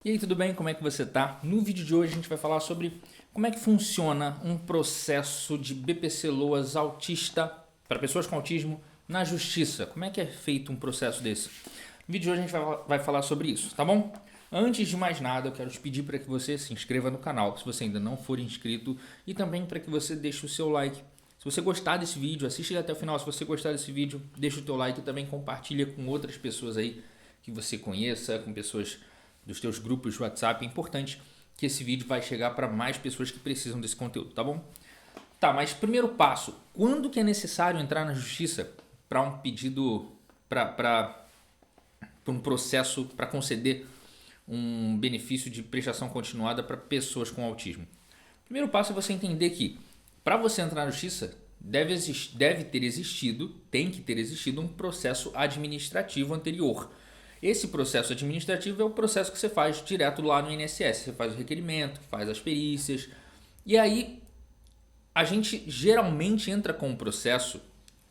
E aí, tudo bem? Como é que você tá? No vídeo de hoje a gente vai falar sobre como é que funciona um processo de BPC-LOAS autista para pessoas com autismo na justiça. Como é que é feito um processo desse? No vídeo de hoje a gente vai falar sobre isso, tá bom? Antes de mais nada, eu quero te pedir para que você se inscreva no canal, se você ainda não for inscrito, e também para que você deixe o seu like. Se você gostar desse vídeo, assiste ele até o final. Se você gostar desse vídeo, deixa o teu like e também compartilha com outras pessoas aí que você conheça, com pessoas dos teus grupos de WhatsApp. É importante que esse vídeo vai chegar para mais pessoas que precisam desse conteúdo, tá bom? Tá, mas primeiro passo, quando que é necessário entrar na justiça para um pedido, para um processo, para conceder um benefício de prestação continuada para pessoas com autismo? Primeiro passo é você entender que para você entrar na justiça tem que ter existido um processo administrativo anterior. Esse processo administrativo é o processo que você faz direto lá no INSS. Você faz o requerimento, faz as perícias. E aí, a gente geralmente entra com o processo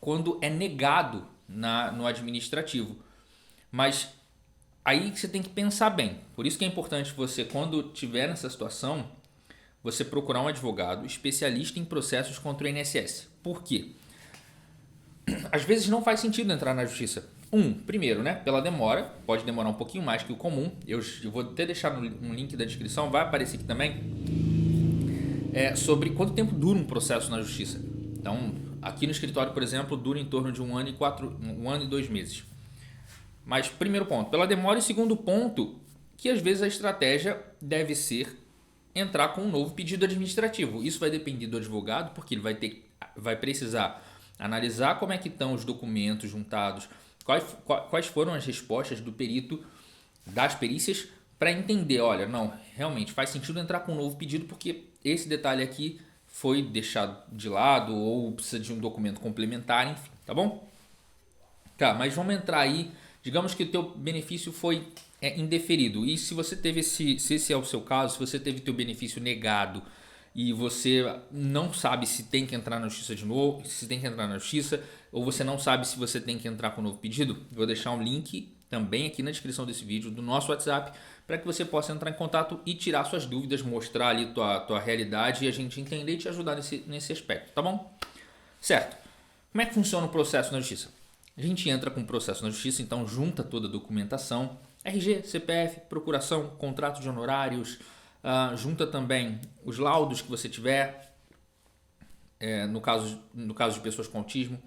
quando é negado no administrativo. Mas aí você tem que pensar bem. Por isso que é importante você, quando estiver nessa situação, você procurar um advogado especialista em processos contra o INSS. Por quê? Às vezes não faz sentido entrar na justiça. Primeiro, né, pela demora, pode demorar um pouquinho mais que o comum. Eu vou até deixar um link da descrição, vai aparecer aqui também, sobre quanto tempo dura um processo na justiça. Então, aqui no escritório, por exemplo, dura em torno de um ano e 2 meses. Mas, primeiro ponto, pela demora. E segundo ponto, que às vezes a estratégia deve ser entrar com um novo pedido administrativo. Isso vai depender do advogado, porque ele vai precisar analisar como é que estão os documentos juntados, quais foram as respostas do perito das perícias, para entender, olha, não, realmente faz sentido entrar com um novo pedido porque esse detalhe aqui foi deixado de lado ou precisa de um documento complementar, enfim, tá bom? Tá, mas vamos entrar aí, digamos que o teu benefício foi indeferido, e se você teve se esse é o seu caso, se você teve teu benefício negado e você não sabe se tem que entrar na justiça de novo, se tem que entrar na justiça, ou você não sabe se você tem que entrar com um novo pedido, vou deixar um link também aqui na descrição desse vídeo do nosso WhatsApp para que você possa entrar em contato e tirar suas dúvidas, mostrar ali tua realidade e a gente entender e te ajudar nesse aspecto, tá bom? Certo. Como é que funciona o processo na justiça? A gente entra com o processo na justiça, então junta toda a documentação, RG, CPF, procuração, contrato de honorários, junta também os laudos que você tiver, no caso de pessoas com autismo,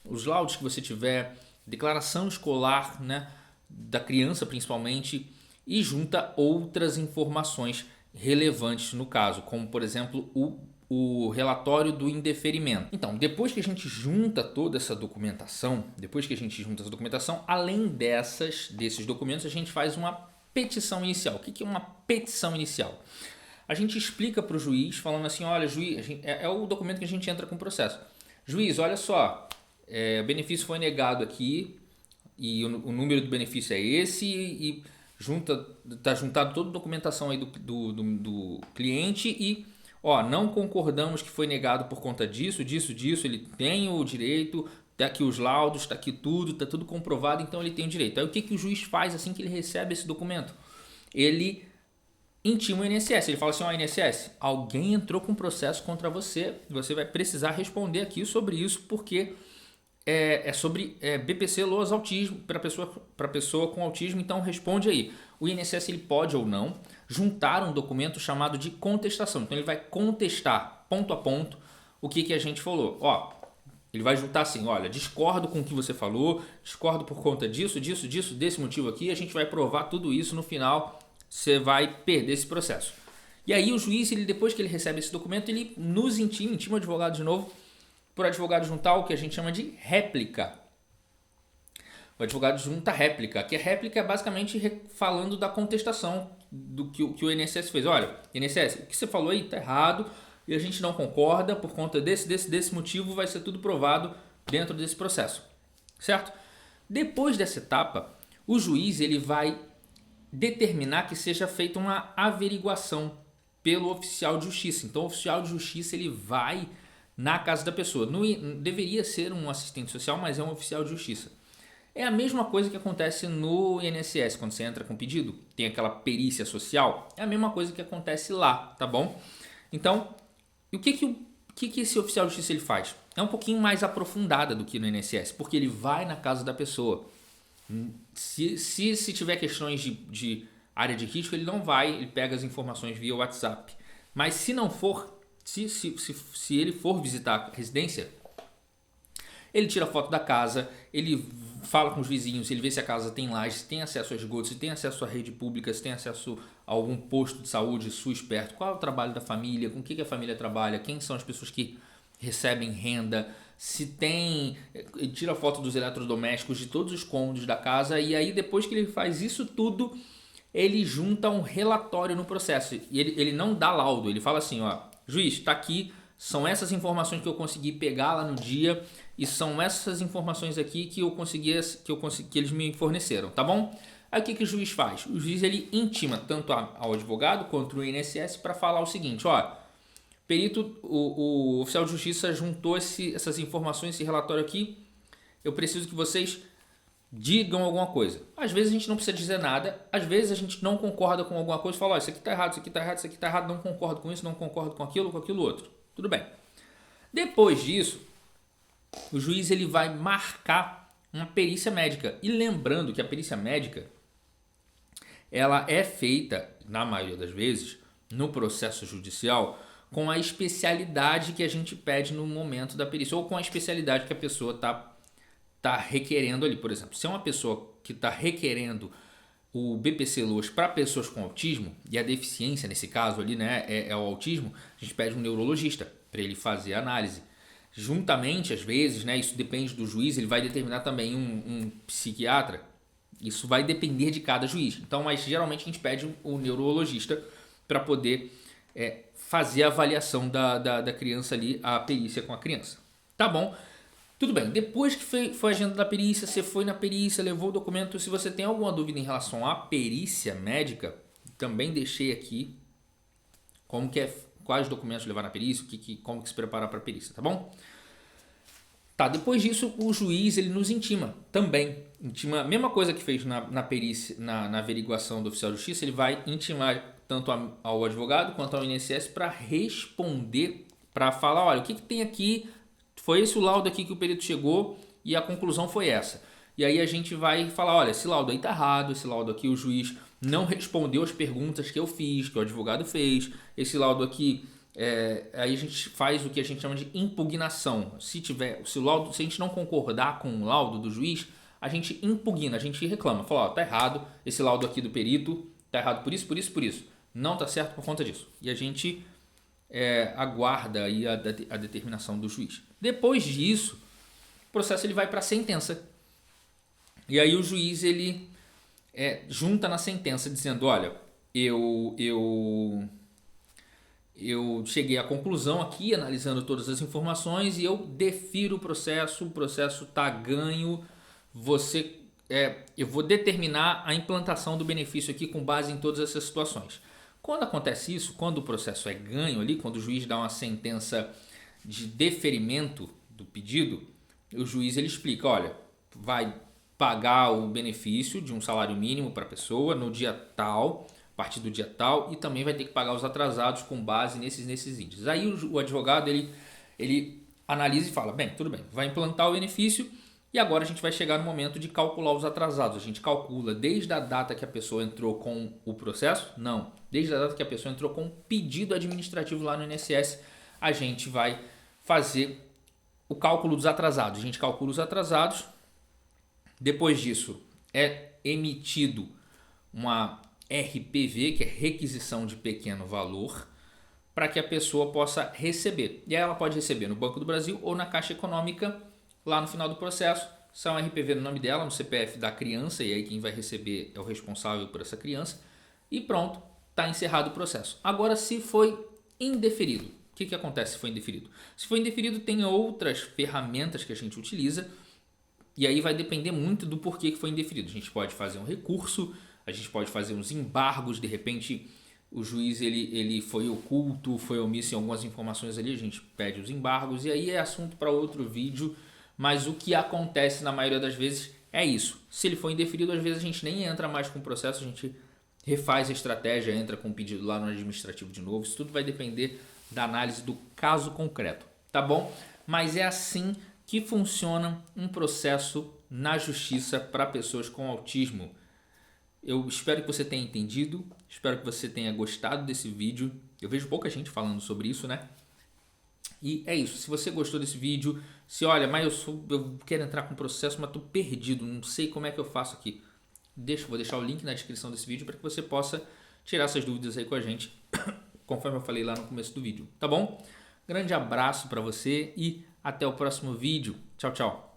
os laudos que você tiver, declaração escolar, né, da criança principalmente, e junta outras informações relevantes no caso, como por exemplo o relatório do indeferimento. Então, depois que a gente junta toda essa documentação, além desses documentos, a gente faz uma petição inicial. O que é uma petição inicial? A gente explica para o juiz, falando assim, olha, juiz, é o documento que a gente entra com o processo. Juiz, olha só, o benefício foi negado aqui e o número do benefício é esse e está juntado toda a documentação aí do cliente e não concordamos que foi negado por conta disso, ele tem o direito, tá aqui os laudos, tá aqui tudo, tá tudo comprovado, então ele tem o direito. Aí o que o juiz faz assim que ele recebe esse documento? Ele intima o INSS, ele fala assim, INSS, alguém entrou com processo contra você, você vai precisar responder aqui sobre isso, porque é sobre BPC-LOAS autismo, para pessoa com autismo, então responde aí. O INSS ele pode ou não juntar um documento chamado de contestação, então ele vai contestar ponto a ponto o que a gente falou. Ele vai juntar assim, olha, discordo com o que você falou, discordo por conta disso, desse motivo aqui, a gente vai provar tudo isso, no final você vai perder esse processo. E aí o juiz, depois que ele recebe esse documento, ele nos intima o advogado de novo, por advogado juntar o que a gente chama de réplica. O advogado junta réplica, que a réplica é basicamente falando da contestação do que o INSS fez. Olha, INSS, o que você falou aí está errado e a gente não concorda, por conta desse motivo vai ser tudo provado dentro desse processo, certo? Depois dessa etapa, o juiz ele vai determinar que seja feita uma averiguação pelo oficial de justiça. Então o oficial de justiça ele vai na casa da pessoa. Não deveria ser um assistente social, mas é um oficial de justiça. É a mesma coisa que acontece no INSS, quando você entra com pedido, tem aquela perícia social, é a mesma coisa que acontece lá, tá bom? Então, o que esse oficial de justiça ele faz? É um pouquinho mais aprofundada do que no INSS, porque ele vai na casa da pessoa. Se tiver questões de área de risco, ele não vai, ele pega as informações via WhatsApp. Mas se não for, se ele for visitar a residência, ele tira foto da casa, ele fala com os vizinhos, ele vê se a casa tem laje, se tem acesso a esgoto, se tem acesso à rede pública, se tem acesso a algum posto de saúde SUS perto, qual é o trabalho da família, com o que a família trabalha, quem são as pessoas que recebem renda, se tem... Ele tira foto dos eletrodomésticos, de todos os cômodos da casa, e aí depois que ele faz isso tudo, ele junta um relatório no processo. E ele não dá laudo, ele fala assim, ó, juiz, está aqui, são essas informações que eu consegui pegar lá no dia e são essas informações aqui que que eles me forneceram, tá bom? Aí o que o juiz faz? O juiz ele intima tanto ao advogado quanto o INSS para falar o seguinte, ó, perito, o oficial de justiça juntou essas informações, esse relatório aqui, eu preciso que vocês digam alguma coisa. Às vezes a gente não precisa dizer nada, às vezes a gente não concorda com alguma coisa e fala, ó, isso aqui tá errado, isso aqui tá errado, isso aqui tá errado, não concordo com isso, não concordo com aquilo outro. Tudo bem. Depois disso, o juiz ele vai marcar uma perícia médica. E lembrando que a perícia médica ela é feita, na maioria das vezes, no processo judicial, com a especialidade que a gente pede no momento da perícia, ou com a especialidade que a pessoa tá requerendo ali. Por exemplo, se é uma pessoa que está requerendo o BPC-LOAS para pessoas com autismo, e a deficiência nesse caso ali, né, é o autismo, a gente pede um neurologista para ele fazer a análise. Juntamente, às vezes, né, isso depende do juiz, ele vai determinar também um psiquiatra. Isso vai depender de cada juiz. Então, mas geralmente a gente pede um neurologista para poder fazer a avaliação da criança ali, a perícia com a criança. Tá bom? Tudo bem, depois que foi a agenda da perícia, você foi na perícia, levou o documento. Se você tem alguma dúvida em relação à perícia médica, também deixei aqui como que quais documentos levar na perícia, como que se preparar para a perícia, tá bom? Tá, depois disso o juiz ele nos intima também. Intima, a mesma coisa que fez na perícia, na averiguação do oficial de justiça, ele vai intimar tanto ao advogado quanto ao INSS para responder, para falar, olha, o que tem aqui, foi esse o laudo aqui que o perito chegou e a conclusão foi essa. E aí a gente vai falar, olha, esse laudo aí tá errado, esse laudo aqui o juiz não respondeu as perguntas que eu fiz, que o advogado fez, esse laudo aqui, aí a gente faz o que a gente chama de impugnação. Se a gente não concordar com o laudo do juiz, a gente impugna, a gente reclama, fala, ó, tá errado, esse laudo aqui do perito tá errado por isso, por isso, por isso. Não tá certo por conta disso. E a gente aguarda aí a determinação do juiz. Depois disso, o processo ele vai para a sentença. E aí o juiz ele junta na sentença dizendo, olha, eu cheguei à conclusão aqui, analisando todas as informações, e eu defiro o processo está ganho, eu vou determinar a implantação do benefício aqui com base em todas essas situações. Quando acontece isso, quando o processo é ganho ali, quando o juiz dá uma sentença de deferimento do pedido, o juiz ele explica, olha, vai pagar o benefício de um salário mínimo para a pessoa no dia tal, a partir do dia tal, e também vai ter que pagar os atrasados com base nesses índices. Aí o advogado ele analisa e fala, bem, tudo bem, vai implantar o benefício e agora a gente vai chegar no momento de calcular os atrasados. A gente calcula desde a data que a pessoa entrou com o processo? Não, desde a data que a pessoa entrou com o pedido administrativo lá no INSS, a gente vai fazer o cálculo dos atrasados. A gente calcula os atrasados, depois disso é emitido uma RPV, que é requisição de pequeno valor, para que a pessoa possa receber. E aí ela pode receber no Banco do Brasil ou na Caixa Econômica, lá no final do processo. Sai um RPV no nome dela, no CPF da criança, e aí quem vai receber é o responsável por essa criança. E pronto, está encerrado o processo. Agora, se foi indeferido, o que acontece se foi indeferido? Se foi indeferido, tem outras ferramentas que a gente utiliza, e aí vai depender muito do porquê que foi indeferido. A gente pode fazer um recurso, a gente pode fazer uns embargos, de repente o juiz ele foi oculto, foi omisso em algumas informações ali, a gente pede os embargos, e aí é assunto para outro vídeo, mas o que acontece na maioria das vezes É isso. Se ele for indeferido, às vezes a gente nem entra mais com o processo, a gente refaz a estratégia, entra com o pedido lá no administrativo de novo. Isso tudo vai depender da análise do caso concreto, tá bom? Mas é assim que funciona um processo na justiça para pessoas com autismo. Eu espero que você tenha entendido, espero que você tenha gostado desse vídeo. Eu vejo pouca gente falando sobre isso, né? E é isso. Se você gostou desse vídeo, se olha, mas eu quero entrar com processo, mas estou perdido, não sei como é que eu faço aqui. Vou deixar o link na descrição desse vídeo para que você possa tirar essas dúvidas aí com a gente, conforme eu falei lá no começo do vídeo, tá bom? Grande abraço para você e até o próximo vídeo. Tchau, tchau.